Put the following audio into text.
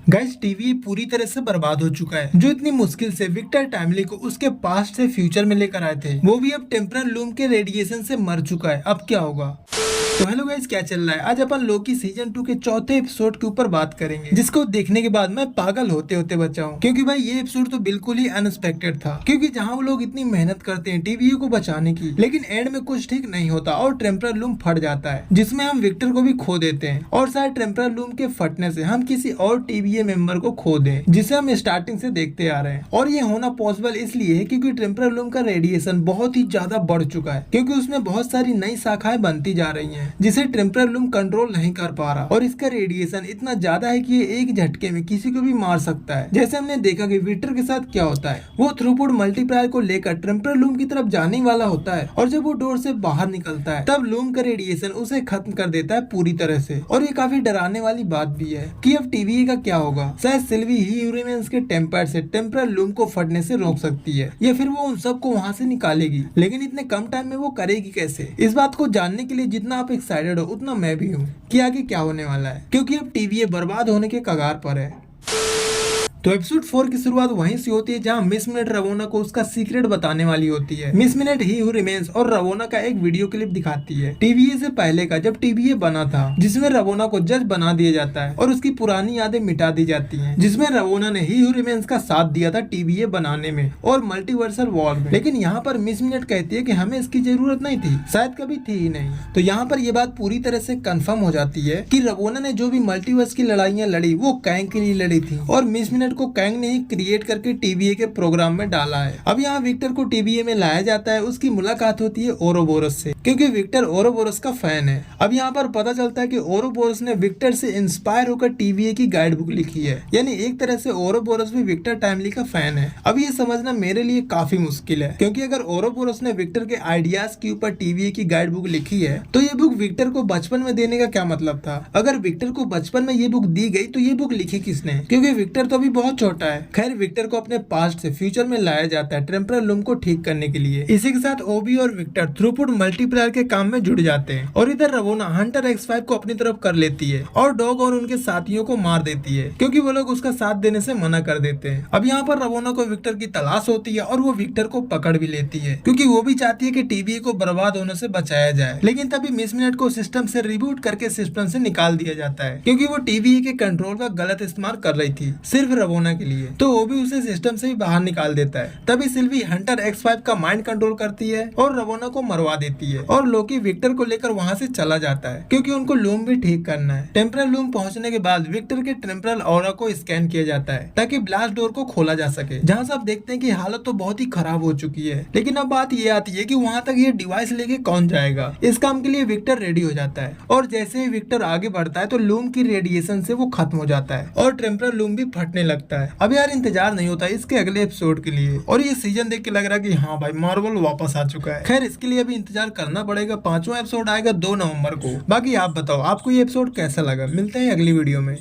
Guys TV पूरी तरह से बर्बाद हो चुका है। जो इतनी मुश्किल से विक्टर टाइमली को उसके पास्ट से फ्यूचर में लेकर आए थे, वो भी अब टेम्परल लूम के रेडिएशन से मर चुका है। अब क्या होगा? तो हेलो गाइस, क्या चल रहा है? आज अपन लोकी सीजन 2 के चौथे एपिसोड के ऊपर बात करेंगे, जिसको देखने के बाद मैं पागल होते होते बचा हूँ। क्योंकि भाई ये एपिसोड तो बिल्कुल ही अनएक्सपेक्टेड था। क्योंकि जहाँ वो लोग इतनी मेहनत करते हैं टीवीओ को बचाने की, लेकिन एंड में कुछ ठीक नहीं होता और टेम्परल लूम फट जाता है, जिसमें हम विक्टर को भी खो देते हैं। और शायद टेम्परल लूम के फटने से हम किसी और टीवीए मेंबर को खो दें, जिसे हम स्टार्टिंग से देखते आ रहे हैं। और ये होना पॉसिबल इसलिए है क्योंकि टेम्परल लूम का रेडिएशन बहुत ही ज्यादा बढ़ चुका है, क्योंकि उसमें बहुत सारी नई शाखाएं बनती जा रही है, जिसे टेम्परल लूम कंट्रोल नहीं कर पा रहा। और इसका रेडिएशन इतना ज्यादा है कि ये एक झटके में किसी को भी मार सकता है। जैसे हमने देखा कि विक्टर के साथ क्या होता है, वो थ्रूपुट मल्टीप्लायर को लेकर टेम्परल लूम की तरफ जाने वाला होता है, और जब वो डोर से बाहर निकलता है तब लूम का रेडिएशन उसे खत्म कर देता है पूरी तरह से। और ये काफी डराने वाली बात भी है कि अब टीवी का क्या होगा। शायद सिल्वी ही यूरेमेंस के टेम्पर से टेम्परल लूम को फटने से रोक सकती है, या फिर वो उन सबको वहाँ से निकालेगी। लेकिन इतने कम टाइम में वो करेगी कैसे? इस बात को जानने के लिए जितना आप एक्साइटेड हो उतना मैं भी हूँ कि आगे क्या होने वाला है, क्योंकि अब टीवी बर्बाद होने के कगार पर है। तो एपिसोड 4 की शुरुआत वहीं से होती है जहां मिस मिनट रवोना को उसका सीक्रेट बताने वाली होती है। Miss minute he who remains और रवोना का एक वीडियो क्लिप दिखाती है टीवीए से पहले का, जब टीवीए बना था, जिसमें रवोना को जज बना दिया जाता है और उसकी पुरानी यादें मिटा दी जाती हैं, जिसमें रवोना ने ही हु रिमेन्स का साथ दिया था टीवीए बनाने में और मल्टीवर्सल वॉर में। लेकिन यहाँ पर मिस मिनट कहती है कि हमें इसकी जरूरत नहीं थी, शायद कभी थी ही नहीं। तो यहाँ पर यह बात पूरी तरह से कंफर्म हो जाती है कि रवोना ने जो भी मल्टीवर्स की लड़ाइयाँ लड़ी वो कैंग के लिए लड़ी थी, और मिस मिनट को कैंग ने ही क्रिएट करके टीवीए के प्रोग्राम में डाला है। अब यहाँ विक्टर को टीवीए में लाया जाता है। उसकी मुलाकात होती है ओरोबोरस से, क्योंकि विक्टर ओरोबोरस का फैन है। अब यहाँ पर पता चलता है कि ओरोबोरस ने विक्टर से इंस्पायर होकर टीवीए की गाइड बुक लिखी है, यानी एक तरह से ओरोबोरस भी विक्टर टाइमली का फैन है। अब ये समझना मेरे लिए काफी मुश्किल है, क्योंकि अगर ओरोबोरस ने विक्टर के आइडियाज के ऊपर टीवीए की गाइड बुक लिखी है, तो ये बुक विक्टर को बचपन में देने का क्या मतलब था? अगर विक्टर को बचपन में ये बुक दी गई तो ये बुक लिखी किसने? क्योंकि विक्टर तो अभी बहुत छोटा है। खैर, विक्टर को अपने पास्ट से फ्यूचर में लाया जाता है टेम्परल लूम को ठीक करने के लिए। इसी के साथ ओबी और विक्टर थ्रूपुट मल्टीप्लायर के काम में जुड़ जाते हैं, और इधर रवोना हंटर X5 को अपनी तरफ कर लेती है और डॉग और उनके साथियों को मार देती है, क्योंकि वो लोग उसका साथ देने से मना कर देते हैं। अब यहाँ पर रवोना को विक्टर की तलाश होती है और वो विक्टर को पकड़ भी लेती है, क्योंकि वो भी चाहती है कि टीवी को बर्बाद होने से बचाया जाए। लेकिन तभी मिस मिनट को सिस्टम से रिबूट करके सिस्टम से निकाल दिया जाता है, क्योंकि वो टीवी के कंट्रोल का गलत इस्तेमाल कर रही थी सिर्फ रवोना के लिए। तो वो भी उसे सिस्टम से ही बाहर निकाल देता है। तभी सिल्वी हंटर X5 का माइंड कंट्रोल करती है और रवोना को मरवा देती है, और लोकी विक्टर को लेकर वहाँ से चला जाता है, क्योंकि उनको लूम भी ठीक करना है। टेम्परल लूम पहुँचने के बाद विक्टर के टेम्परल ऑरा को स्कैन किया जाता है ताकि ब्लास्ट डोर को खोला जा सके, जहाँ सब देखते हैं कि हालत तो बहुत ही खराब हो चुकी है। लेकिन अब बात ये आती है कि वहाँ तक ये डिवाइस लेके कौन जाएगा। इस काम के लिए विक्टर रेडी हो जाता है, और जैसे ही विक्टर आगे बढ़ता है तो लूम की रेडिएशन से वो खत्म हो जाता है और टेम्परल लूम भी फटने लगता है। अब यार इंतजार नहीं होता इसके अगले एपिसोड के लिए, और ये सीजन देख के लग रहा है कि हाँ भाई मार्वल वापस आ चुका है। खैर, इसके लिए अभी इंतजार करना पड़ेगा। 5वां एपिसोड आएगा 2 नवंबर को। बाकी आप बताओ आपको ये एपिसोड कैसा लगा? मिलते हैं अगली वीडियो में।